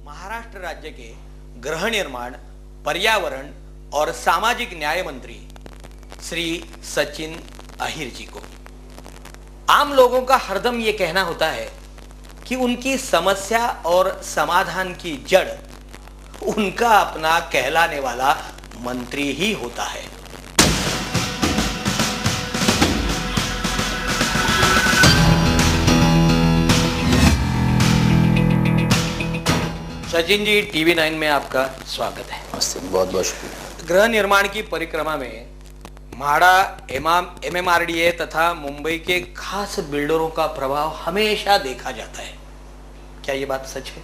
महाराष्ट्र राज्य के गृह निर्माण, पर्यावरण और सामाजिक न्याय मंत्री श्री सचिन अहिर जी को आम लोगों का हरदम ये कहना होता है कि उनकी समस्या और समाधान की जड़ उनका अपना कहलाने वाला मंत्री ही होता है। सचिन जी, टीवी 9 में आपका स्वागत है। बहुत बहुत शुक्रिया। गृह निर्माण की परिक्रमा में म्हाडा, एमएमआरडीए तथा मुंबई के खास बिल्डरों का प्रभाव हमेशा देखा जाता है। क्या ये बात सच है?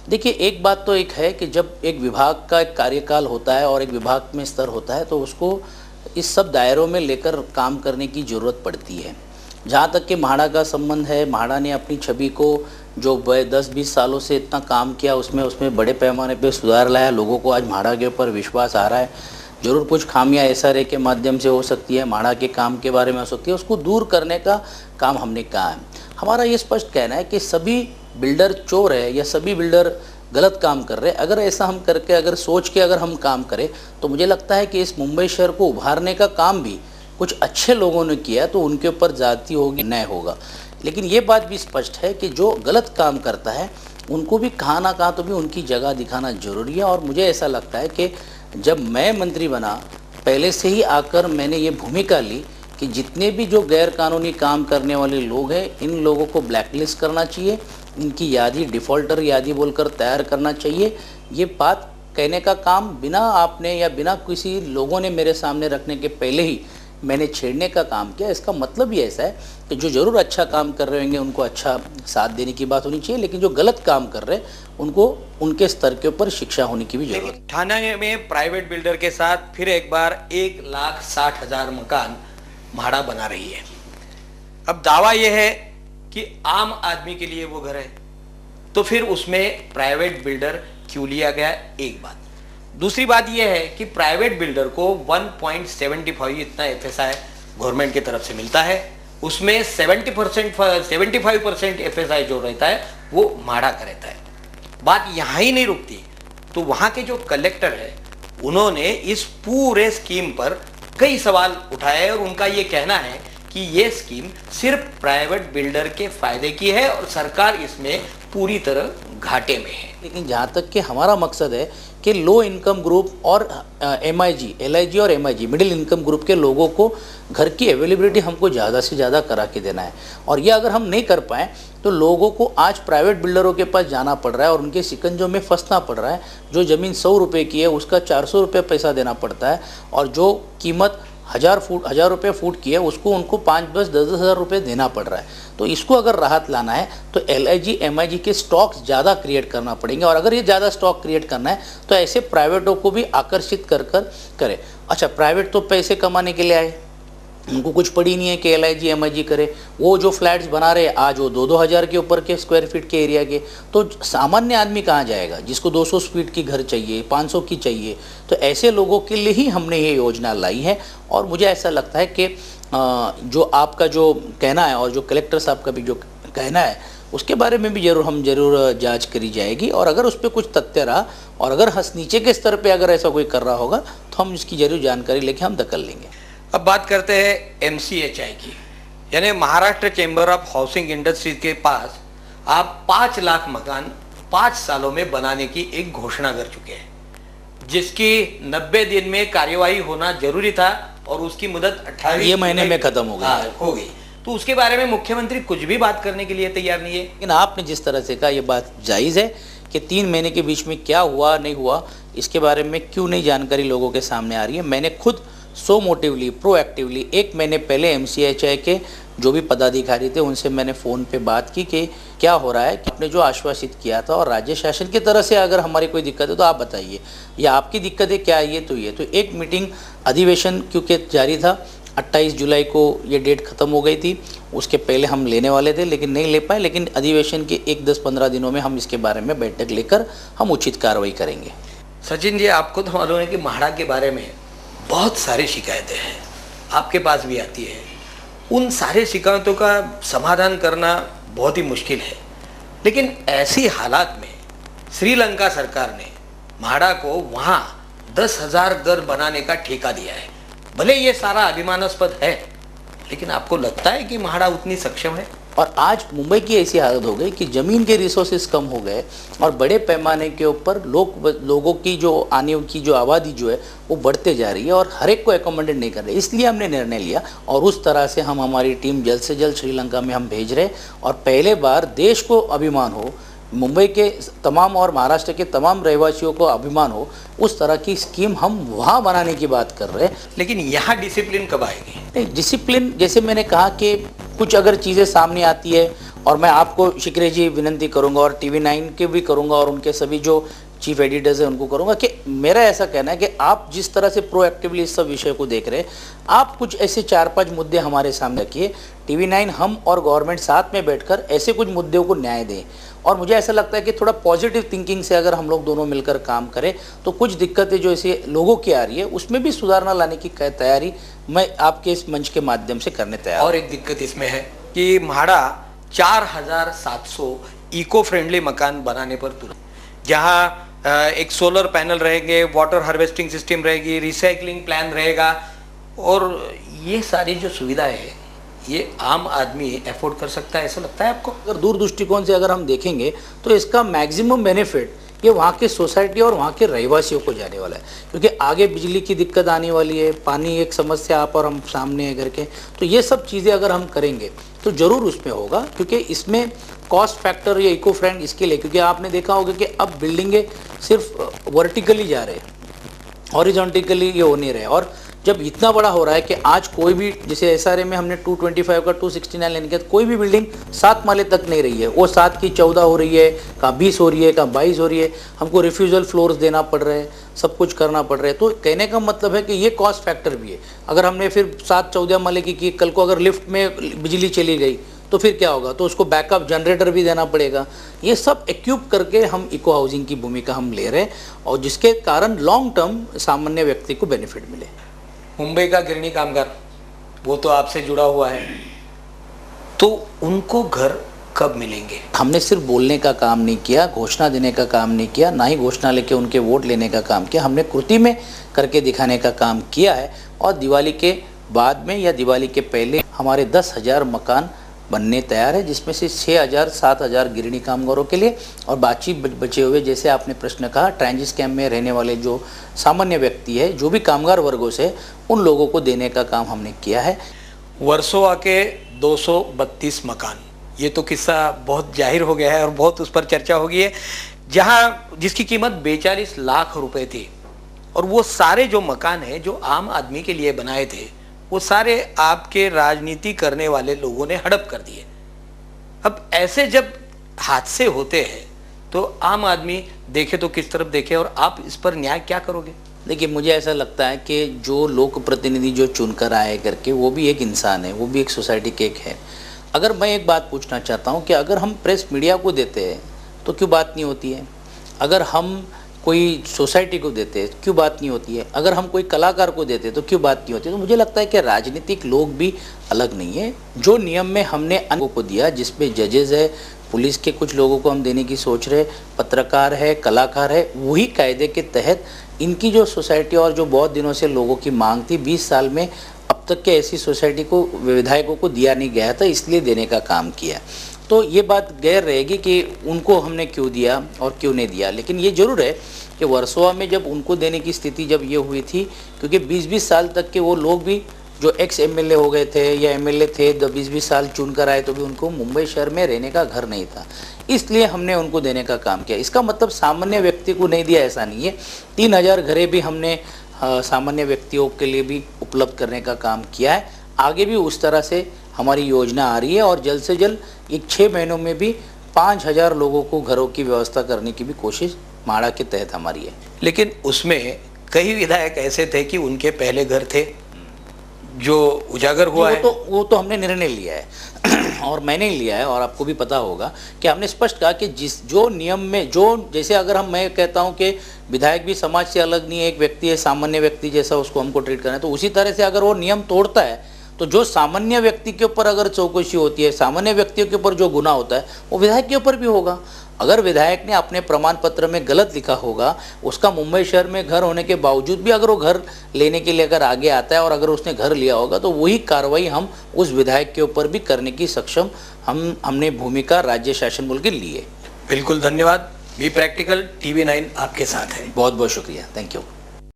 देखिए, एक बात तो एक है कि जब एक विभाग का एक कार्यकाल होता है और एक विभाग में स्तर होता है तो उसको इस सब दायरों में लेकर काम करने की ज़रूरत पड़ती है। जहाँ तक कि म्हाडा का संबंध है, म्हाडा ने अपनी छवि को जो 10-20 सालों से इतना काम किया उसमें बड़े पैमाने पे सुधार लाया। लोगों को आज म्हाडा के ऊपर विश्वास आ रहा है। ज़रूर कुछ खामियां एसआरए के माध्यम से हो सकती है, म्हाडा के काम के बारे में हो सकती है, उसको दूर करने का काम हमने कहा है। हमारा ये स्पष्ट कहना है कि सभी बिल्डर चोर है या सभी बिल्डर गलत काम कर रहे हैं। अगर ऐसा हम करके अगर सोच के अगर हम काम करें तो मुझे लगता है कि इस मुंबई शहर को उभारने का काम भी कुछ अच्छे लोगों ने किया तो उनके ऊपर जाती होगी, न्याय होगा। लेकिन ये बात भी स्पष्ट है कि जो गलत काम करता है उनको भी कहाँ ना कहाँ तो भी उनकी जगह दिखाना जरूरी है। और मुझे ऐसा लगता है कि जब मैं मंत्री बना, पहले से ही आकर मैंने ये भूमिका ली कि जितने भी जो गैर कानूनी काम करने वाले लोग हैं इन लोगों को ब्लैकलिस्ट करना चाहिए, इनकी यादी डिफ़ॉल्टर यादी बोलकर तैयार करना चाहिए। ये बात कहने का काम बिना आपने या बिना किसी लोगों ने मेरे सामने रखने के पहले ही मैंने छेड़ने का काम किया। इसका मतलब ही ऐसा है कि जो ज़रूर अच्छा काम कर रहे होंगे उनको अच्छा साथ देने की बात होनी चाहिए, लेकिन जो गलत काम कर रहे हैं उनको उनके स्तर के ऊपर शिक्षा होने की भी जरूरत है। ठाणे में प्राइवेट बिल्डर के साथ फिर एक बार 1,60,000 मकान म्हाडा बना रही है। अब दावा यह है कि आम आदमी के लिए वो घर है, तो फिर उसमें प्राइवेट बिल्डर क्यों लिया गया? एक बात। दूसरी बात यह है कि प्राइवेट बिल्डर को 1.75 इतना एफएसआई गवर्नमेंट की तरफ से मिलता है, उसमें 75% एफएसआई जो रहता है वो म्हाडा का रहता है। बात यहाँ ही नहीं रुकती, तो वहाँ के जो कलेक्टर है उन्होंने इस पूरे स्कीम पर कई सवाल उठाए हैं और उनका ये कहना है कि ये स्कीम सिर्फ प्राइवेट बिल्डर के फायदे की है और सरकार इसमें पूरी तरह घाटे में है। लेकिन जहाँ तक कि हमारा मकसद है कि लो इनकम ग्रुप और LIG और MIG मिडिल इनकम ग्रुप के लोगों को घर की अवेलेबिलिटी हमको ज़्यादा से ज़्यादा करा के देना है। और ये अगर हम नहीं कर पाएँ तो लोगों को आज प्राइवेट बिल्डरों के पास जाना पड़ रहा है और उनके शिकंजों में फंसना पड़ रहा है। जो ज़मीन 100 रुपये की है उसका 400 रुपये पैसा देना पड़ता है और जो कीमत 1000 रुपये फुट की है उसको उनको 5-10 हज़ार रुपये देना पड़ रहा है। तो इसको अगर राहत लाना है तो LIG MIG के स्टॉक्स ज़्यादा क्रिएट करना पड़ेंगे और अगर ये ज़्यादा स्टॉक क्रिएट करना है तो ऐसे प्राइवेटों को भी आकर्षित कर करे। अच्छा, प्राइवेट तो पैसे कमाने के लिए आए, उनको कुछ पड़ी नहीं है कि LIG MIG करे। वो जो फ्लैट्स बना रहे आज वो 2-2 हज़ार के ऊपर के स्क्वायर फीट के एरिया के, तो सामान्य आदमी कहाँ जाएगा जिसको 200 फीट की घर चाहिए, 500 की चाहिए? तो ऐसे लोगों के लिए ही हमने ये योजना लाई है। और मुझे ऐसा लगता है कि जो आपका जो कहना है और जो कलेक्टर साहब का भी जो कहना है उसके बारे में भी जरूर जांच करी जाएगी और अगर उस पर कुछ तथ्य रहा और अगर नीचे के स्तर पे अगर ऐसा कोई कर रहा होगा तो हम इसकी जरूर जानकारी लेके हम दखल लेंगे। अब बात करते हैं MCHI की, यानी Maharashtra chamber of housing industry के पास आप 5 लाख मकान 5 सालों में बनाने की एक घोषणा कर चुके हैं, जिसकी 90 दिन में कार्यवाही होना जरूरी था और उसकी मुदत 28 महीने में खत्म हो गई। तो उसके बारे में मुख्यमंत्री कुछ भी बात करने के लिए तैयार नहीं है। लेकिन आपने जिस तरह से कहा, यह बात जायज़ है कि 3 महीने के बीच में क्या हुआ नहीं हुआ इसके बारे में क्यों नहीं जानकारी लोगों के सामने आ रही है। मैंने खुद सो मोटिवली प्रोएक्टिवली 1 महीने पहले MCHI के जो भी पदाधिकारी थे उनसे मैंने फ़ोन पे बात की कि क्या हो रहा है, कि आपने जो आश्वासित किया था और राज्य शासन की तरह से अगर हमारी कोई दिक्कत है तो आप बताइए, या आपकी दिक्कत है क्या है ये तो एक मीटिंग अधिवेशन क्योंकि जारी था 28 जुलाई को ये डेट ख़त्म हो गई थी, उसके पहले हम लेने वाले थे लेकिन नहीं ले पाए। लेकिन अधिवेशन के 10-15 दिनों में हम इसके बारे में बैठक लेकर हम उचित कार्रवाई करेंगे। सचिन जी, आपको तो मालूम है कि म्हाडा के बारे में बहुत सारी शिकायतें हैं, आपके पास भी आती है। उन सारे शिकायतों का समाधान करना बहुत ही मुश्किल है, लेकिन ऐसी हालात में श्रीलंका सरकार ने म्हाडा को वहां 10,000 घर बनाने का ठेका दिया है। भले ये सारा अभिमानास्पद है, लेकिन आपको लगता है कि म्हाडा उतनी सक्षम है? और आज मुंबई की ऐसी हालत हो गई कि ज़मीन के रिसोर्सेज कम हो गए और बड़े पैमाने के ऊपर लोगों की जो आने की जो आबादी जो है वो बढ़ते जा रही है और हर एक को एकोमोडेट नहीं कर रहे। इसलिए हमने निर्णय लिया और उस तरह से हम हमारी टीम जल्द से जल्द श्रीलंका में हम भेज रहे और पहले बार देश को अभिमान हो, मुंबई के तमाम और महाराष्ट्र के तमाम रहवासियों को अभिमान हो, उस तरह की स्कीम हम वहाँ बनाने की बात कर रहे हैं। लेकिन यहाँ डिसिप्लिन कब आएगी? नहीं, डिसिप्लिन जैसे मैंने कहा कि कुछ अगर चीज़ें सामने आती है और मैं आपको शिकरे जी विनंती करूंगा और TV9 के भी करूंगा और उनके सभी जो चीफ एडिटर्स हैं उनको करूंगा कि मेरा ऐसा कहना है कि आप जिस तरह से प्रोएक्टिवली इस सब विषय को देख रहे हैं, आप कुछ ऐसे 4-5 मुद्दे हमारे सामने रखिए। TV9 हम और गवर्नमेंट साथ में बैठकर ऐसे कुछ मुद्दों को न्याय दें और मुझे ऐसा लगता है कि थोड़ा पॉजिटिव थिंकिंग से अगर हम लोग दोनों मिलकर काम करें तो कुछ दिक्कतें जो ऐसे लोगों की आ रही है उसमें भी सुधारना लाने की तैयारी मैं आपके इस मंच के माध्यम से करने तैयार। और एक दिक्कत इसमें है कि म्हाडा 4,700 इको फ्रेंडली मकान बनाने पर तुला, जहाँ एक सोलर पैनल रहेंगे, वाटर हार्वेस्टिंग सिस्टम रहेगी, रिसाइकलिंग प्लान रहेगा और ये सारी जो सुविधाएं है ये आम आदमी अफोर्ड कर सकता है, ऐसा लगता है आपको? अगर दूर दृष्टिकोण से अगर हम देखेंगे तो इसका मैक्सिमम बेनिफिट ये वहाँ के सोसाइटी और वहाँ के रहवासियों को जाने वाला है, क्योंकि आगे बिजली की दिक्कत आने वाली है, पानी एक समस्या आप और हम सामने है करके, तो ये सब चीज़ें अगर हम करेंगे तो ज़रूर उसमें होगा, क्योंकि इसमें कॉस्ट फैक्टर या इको फ्रेंड इसके लिए, क्योंकि आपने देखा होगा कि अब बिल्डिंगें सिर्फ वर्टिकली जा रहे हैं, हॉरिजॉन्टिकली ये हो नहीं रहे। और जब इतना बड़ा हो रहा है कि आज कोई भी, जैसे SRA में हमने 225 का 269 लेने के, कोई भी बिल्डिंग 7 माले तक नहीं रही है, वो 7 की 14 हो रही है, कहाँ 20 हो रही है, कहाँ 22 हो रही है, हमको रिफ्यूजल फ्लोर्स देना पड़ रहे हैं, सब कुछ करना पड़ रहा है। तो कहने का मतलब है कि ये कॉस्ट फैक्टर भी है। अगर हमने फिर 7-14 माले की कल को अगर लिफ्ट में बिजली चली गई तो फिर क्या होगा, तो उसको बैकअप जनरेटर भी देना पड़ेगा। ये सब इक्विप करके हम इको हाउसिंग की भूमिका हम ले रहे हैं और जिसके कारण लॉन्ग टर्म सामान्य व्यक्ति को बेनिफिट मिले। मुंबई का गिरनी कामगार वो तो आपसे जुड़ा हुआ है, तो उनको घर कब मिलेंगे? हमने सिर्फ बोलने का काम नहीं किया, घोषणा देने का काम नहीं किया, ना ही घोषणा लेके उनके वोट लेने का काम किया, हमने कृति में करके दिखाने का काम किया है। और दिवाली के बाद में या दिवाली के पहले हमारे 10,000 मकान बनने तैयार है, जिसमें से 6,000-7,000 गिरणी कामगारों के लिए और बाकी बचे हुए, जैसे आपने प्रश्न कहा, ट्रांजिट कैंप में रहने वाले जो सामान्य व्यक्ति है, जो भी कामगार वर्गों से, उन लोगों को देने का काम हमने किया है। वर्सोवा के 232 मकान, ये तो किस्सा बहुत जाहिर हो गया है और बहुत उस पर चर्चा हो गई है, जहाँ जिसकी कीमत 42 लाख रुपए थी और वो सारे जो मकान हैं जो आम आदमी के लिए बनाए थे वो सारे आपके राजनीति करने वाले लोगों ने हड़प कर दिए। अब ऐसे जब हादसे होते हैं तो आम आदमी देखे तो किस तरफ देखे और आप इस पर न्याय क्या करोगे? देखिए, मुझे ऐसा लगता है कि जो लोक प्रतिनिधि जो चुनकर आए करके, वो भी एक इंसान है, वो भी एक सोसाइटी के एक है। अगर मैं एक बात पूछना चाहता हूँ कि अगर हम प्रेस मीडिया को देते हैं तो क्यों बात नहीं होती है? अगर हम कोई सोसाइटी को देते हैं क्यों बात नहीं होती है? अगर हम कोई कलाकार को देते तो क्यों बात नहीं होती? तो मुझे लगता है कि राजनीतिक लोग भी अलग नहीं है। जो नियम में हमने अन्य को दिया, जिसमें जजेस है, पुलिस के कुछ लोगों को हम देने की सोच रहे, पत्रकार है, कलाकार है, वही कायदे के तहत इनकी जो सोसाइटी और जो बहुत दिनों से लोगों की मांग थी, 20 साल में अब तक के ऐसी सोसाइटी को विधायकों को दिया नहीं गया था, इसलिए देने का काम किया। तो ये बात गैर रहेगी कि उनको हमने क्यों दिया और क्यों नहीं दिया। लेकिन ये जरूर है कि वर्सोवा में जब उनको देने की स्थिति जब ये हुई थी, क्योंकि 20-20 साल तक के वो लोग भी जो एक्स MLA हो गए थे या MLA थे, 20-20 साल चुन कर आए, तो भी उनको मुंबई शहर में रहने का घर नहीं था, इसलिए हमने उनको देने का काम किया। इसका मतलब सामान्य व्यक्ति को नहीं दिया ऐसा नहीं है। 3,000 घरें भी हमने सामान्य व्यक्तियों के लिए भी उपलब्ध करने का काम किया है। आगे भी उस तरह से हमारी योजना आ रही है और जल्द से जल्द एक 6 महीनों में भी 5,000 लोगों को घरों की व्यवस्था करने की भी कोशिश म्हाडा के तहत हमारी है। लेकिन उसमें कई विधायक ऐसे थे कि उनके पहले घर थे जो उजागर हुआ है। वो तो हमने निर्णय लिया है और मैंने लिया है, और आपको भी पता होगा कि हमने स्पष्ट कहा कि जिस जो नियम में जो, जैसे अगर मैं कहता हूं कि विधायक भी समाज से अलग नहीं है, एक व्यक्ति है, सामान्य व्यक्ति जैसा उसको हमको ट्रीट करना है, तो उसी तरह से अगर वो नियम तोड़ता है तो जो सामान्य व्यक्ति के ऊपर अगर चौकसी होती है, सामान्य व्यक्तियों के ऊपर जो गुनाह होता है वो विधायक के ऊपर भी होगा। अगर विधायक ने अपने प्रमाण पत्र में गलत लिखा होगा, उसका मुंबई शहर में घर होने के बावजूद भी अगर वो घर लेने के लिए अगर आगे आता है और अगर उसने घर लिया होगा, तो वही कार्रवाई हम उस विधायक के ऊपर भी करने की सक्षम हमने भूमिका राज्य शासन बल की ली है। बिल्कुल, धन्यवाद। बी प्रैक्टिकल, TV9 आपके साथ है। बहुत बहुत शुक्रिया, थैंक यू।